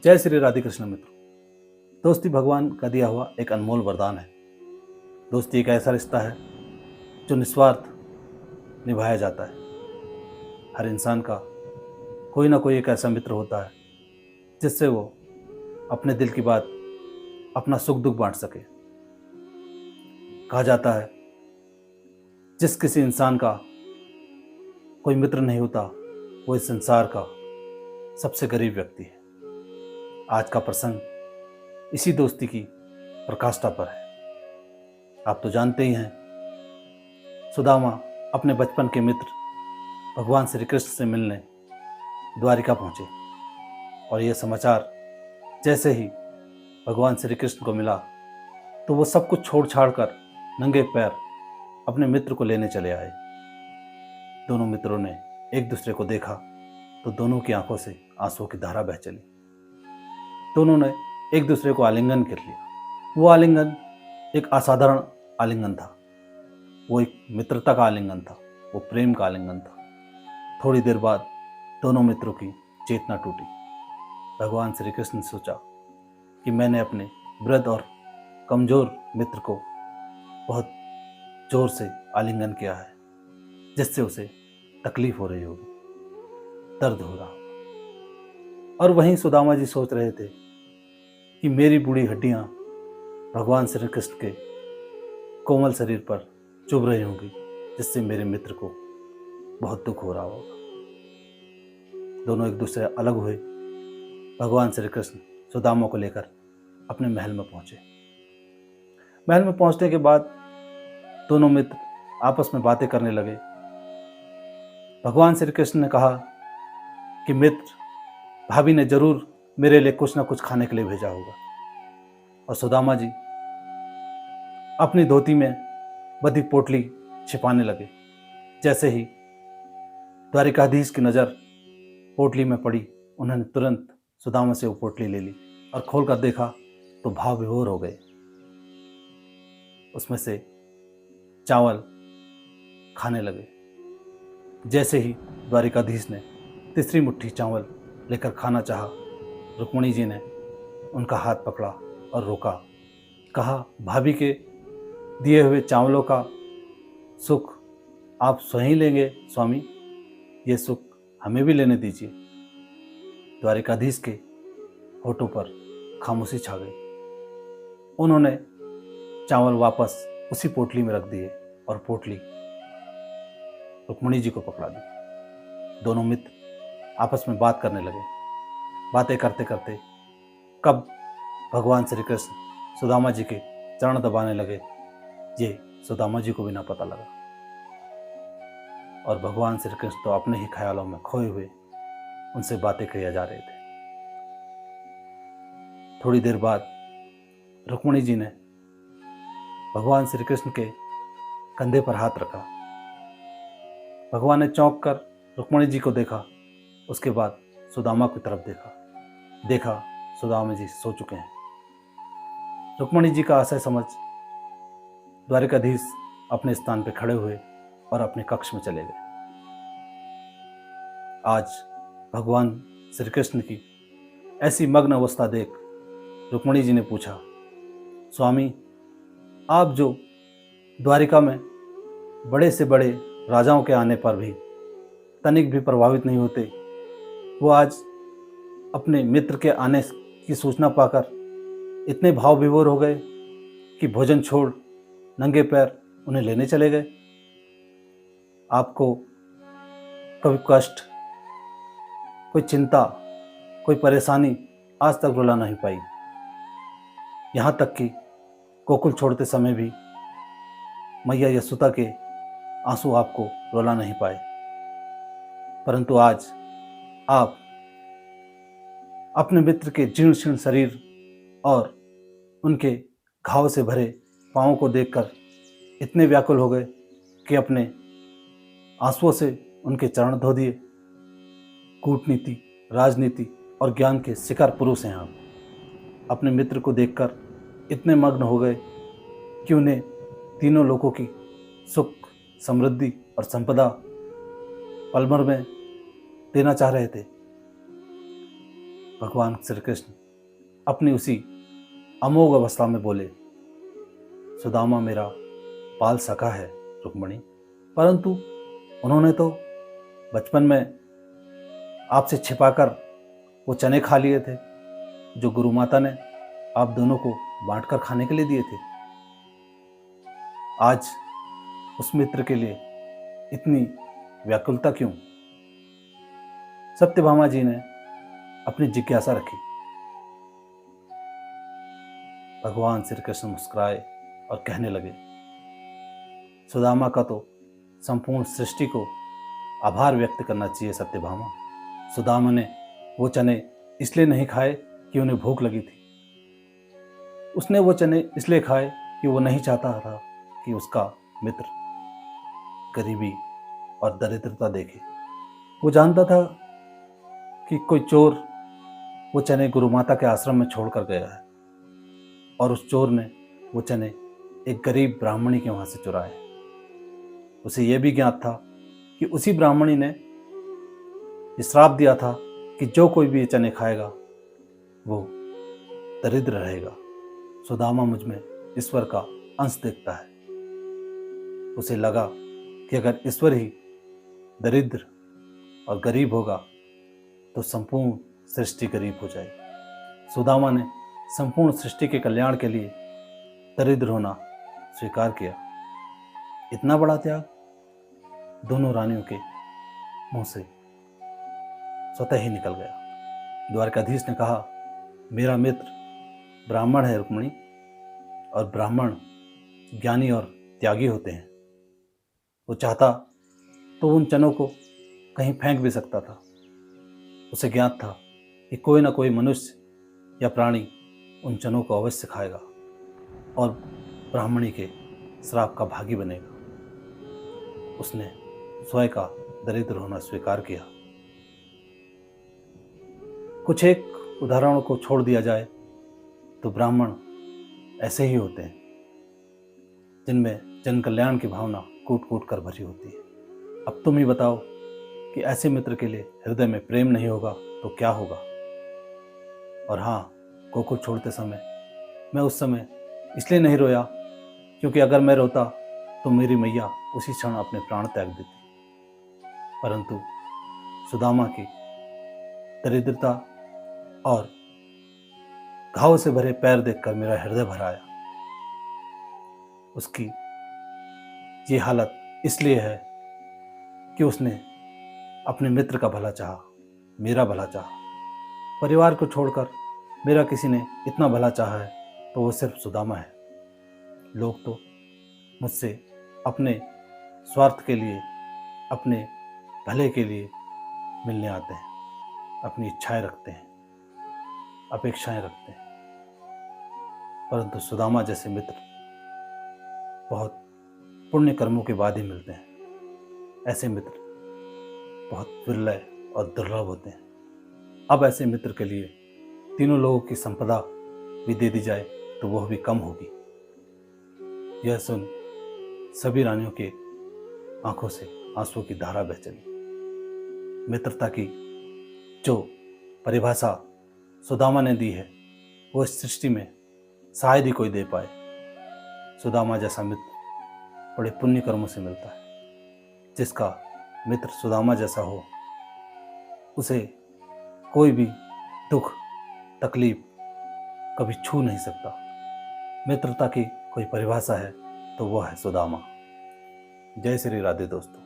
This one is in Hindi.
जय श्री राधे कृष्ण मित्रों। दोस्ती भगवान का दिया हुआ एक अनमोल वरदान है। दोस्ती एक ऐसा रिश्ता है जो निस्वार्थ निभाया जाता है। हर इंसान का कोई ना कोई एक ऐसा मित्र होता है जिससे वो अपने दिल की बात, अपना सुख दुख बांट सके। कहा जाता है जिस किसी इंसान का कोई मित्र नहीं होता वो इस संसार का सबसे गरीब व्यक्ति है। आज का प्रसंग इसी दोस्ती की प्रकाष्ठा पर है। आप तो जानते ही हैं, सुदामा अपने बचपन के मित्र भगवान श्री कृष्ण से मिलने द्वारिका पहुंचे और यह समाचार जैसे ही भगवान श्री कृष्ण को मिला तो वो सब कुछ छोड़ छाड़ कर नंगे पैर अपने मित्र को लेने चले आए। दोनों मित्रों ने एक दूसरे को देखा तो दोनों की आंखों से आंसुओं की धारा बह चली। दोनों ने एक दूसरे को आलिंगन कर लिया। वो आलिंगन एक असाधारण आलिंगन था, वो एक मित्रता का आलिंगन था, वो प्रेम का आलिंगन था। थोड़ी देर बाद दोनों मित्रों की चेतना टूटी। भगवान श्री कृष्ण ने सोचा कि मैंने अपने वृद्ध और कमज़ोर मित्र को बहुत ज़ोर से आलिंगन किया है, जिससे उसे तकलीफ हो रही होगी, दर्द हो रहा होगा। और वहीं सुदामा जी सोच रहे थे कि मेरी बूढ़ी हड्डियां भगवान श्री कृष्ण के कोमल शरीर पर चुभ रही होंगी, जिससे मेरे मित्र को बहुत दुख हो रहा होगा। दोनों एक दूसरे अलग हुए। भगवान श्री कृष्ण सुदामा को लेकर अपने महल में पहुंचे। महल में पहुंचने के बाद दोनों मित्र आपस में बातें करने लगे। भगवान श्री कृष्ण ने कहा कि मित्र, भाभी ने जरूर मेरे लिए कुछ ना कुछ खाने के लिए भेजा होगा। और सुदामा जी अपनी धोती में बंधी पोटली छिपाने लगे। जैसे ही द्वारिकाधीश की नज़र पोटली में पड़ी, उन्होंने तुरंत सुदामा से वो पोटली ले ली और खोल कर देखा तो भाव विभोर हो गए। उसमें से चावल खाने लगे। जैसे ही द्वारिकाधीश ने तीसरी मुट्ठी चावल लेकर खाना चाहा, रुक्मिणी जी ने उनका हाथ पकड़ा और रोका। कहा, भाभी के दिए हुए चावलों का सुख आप स्वयं लेंगे स्वामी, ये सुख हमें भी लेने दीजिए। द्वारिकाधीश के होठों पर खामोशी छा गई। उन्होंने चावल वापस उसी पोटली में रख दिए और पोटली रुक्मिणी जी को पकड़ा दी। दोनों मित्र आपस में बात करने लगे। बातें करते करते कब भगवान श्री कृष्ण सुदामा जी के चरण दबाने लगे, ये सुदामा जी को भी ना पता लगा। और भगवान श्री कृष्ण तो अपने ही ख्यालों में खोए हुए उनसे बातें किया जा रहे थे। थोड़ी देर बाद रुक्मिणी जी ने भगवान श्री कृष्ण के कंधे पर हाथ रखा। भगवान ने चौंक कर रुक्मिणी जी को देखा। उसके बाद सुदामा की तरफ देखा सुदामा जी सो चुके हैं। रुक्मिणी जी का आशय समझ द्वारिकाधीश अपने स्थान पर खड़े हुए और अपने कक्ष में चले गए। आज भगवान श्री कृष्ण की ऐसी मग्न अवस्था देख रुक्मिणी जी ने पूछा, स्वामी, आप जो द्वारिका में बड़े से बड़े राजाओं के आने पर भी तनिक भी प्रभावित नहीं होते, वो आज अपने मित्र के आने की सूचना पाकर इतने भाव विभोर हो गए कि भोजन छोड़ नंगे पैर उन्हें लेने चले गए। आपको कभी कष्ट, कोई चिंता, कोई परेशानी आज तक रुला नहीं पाई। यहाँ तक कि गोकुल छोड़ते समय भी मैया यशोदा के आंसू आपको रुला नहीं पाए। परंतु आज आप अपने मित्र के जीर्ण शीर्ण शरीर और उनके घाव से भरे पाँवों को देखकर इतने व्याकुल हो गए कि अपने आंसुओं से उनके चरण धो दिए। कूटनीति, राजनीति और ज्ञान के शिखर पुरुष हैं आप। अपने मित्र को देखकर इतने मग्न हो गए कि उन्हें तीनों लोकों की सुख, समृद्धि और संपदा पल भर में देना चाह रहे थे। भगवान श्री कृष्ण अपनी उसी अमोघ अवस्था में बोले, सुदामा मेरा बाल सखा है रुक्मिणी, परंतु उन्होंने तो बचपन में आपसे छिपाकर वो चने खा लिए थे जो गुरु माता ने आप दोनों को बांटकर खाने के लिए दिए थे। आज उस मित्र के लिए इतनी व्याकुलता क्यों? सत्यभामा जी ने अपनी जिज्ञासा रखी। भगवान श्री कृष्ण मुस्कुराए और कहने लगे, सुदामा का तो संपूर्ण सृष्टि को आभार व्यक्त करना चाहिए सत्यभामा। सुदामा ने वो चने इसलिए नहीं खाए कि उन्हें भूख लगी थी। उसने वो चने इसलिए खाए कि वो नहीं चाहता था कि उसका मित्र गरीबी और दरिद्रता देखे। वो जानता था कि कोई चोर वो चने गुरु माता के आश्रम में छोड़कर गया है और उस चोर ने वो चने एक गरीब ब्राह्मणी के वहाँ से चुराए। उसे यह भी ज्ञात था कि उसी ब्राह्मणी ने ये श्राप दिया था कि जो कोई भी ये चने खाएगा वो दरिद्र रहेगा। सुदामा मुझ में ईश्वर का अंश देखता है। उसे लगा कि अगर ईश्वर ही दरिद्र और गरीब होगा तो संपूर्ण सृष्टि गरीब हो जाएगी। सुदामा ने संपूर्ण सृष्टि के कल्याण के लिए दरिद्र होना स्वीकार किया। इतना बड़ा त्याग दोनों रानियों के मुंह से स्वतः ही निकल गया। द्वारकाधीश ने कहा, मेरा मित्र ब्राह्मण है रुक्मिणी, और ब्राह्मण ज्ञानी और त्यागी होते हैं। वो चाहता तो उन चनों को कहीं फेंक भी सकता था। उसे ज्ञात था कि कोई ना कोई मनुष्य या प्राणी उन चनों को अवश्य खाएगा और ब्राह्मणी के श्राप का भागी बनेगा। उसने स्वयं का दरिद्र होना स्वीकार किया। कुछ एक उदाहरणों को छोड़ दिया जाए तो ब्राह्मण ऐसे ही होते हैं जिनमें जन कल्याण की भावना कूट कूट कर भरी होती है। अब तुम ही बताओ कि ऐसे मित्र के लिए हृदय में प्रेम नहीं होगा तो क्या होगा? और हाँ, गोकुल छोड़ते समय मैं उस समय इसलिए नहीं रोया क्योंकि अगर मैं रोता तो मेरी मैया उसी क्षण अपने प्राण त्याग देती। परंतु सुदामा की दरिद्रता और घाव से भरे पैर देखकर मेरा हृदय भर आया। उसकी ये हालत इसलिए है कि उसने अपने मित्र का भला चाहा, मेरा भला चाहा। परिवार को छोड़कर मेरा किसी ने इतना भला चाहा है तो वो सिर्फ सुदामा है। लोग तो मुझसे अपने स्वार्थ के लिए, अपने भले के लिए मिलने आते हैं, अपनी इच्छाएं रखते हैं, अपेक्षाएं रखते हैं। परंतु सुदामा जैसे मित्र बहुत पुण्य कर्मों के बाद ही मिलते हैं। ऐसे मित्र बहुत विरल और दुर्लभ होते हैं। अब ऐसे मित्र के लिए तीनों लोगों की संपदा भी दे दी जाए तो वह भी कम होगी। यह सुन सभी रानियों के आंखों से आंसुओं की धारा बह चली। मित्रता की जो परिभाषा सुदामा ने दी है वो इस सृष्टि में शायद ही कोई दे पाए। सुदामा जैसा मित्र बड़े पुण्य कर्मों से मिलता है। जिसका मित्र सुदामा जैसा हो उसे कोई भी दुख तकलीफ कभी छू नहीं सकता। मित्रता की कोई परिभाषा है तो वह है सुदामा। जय श्री राधे दोस्तों।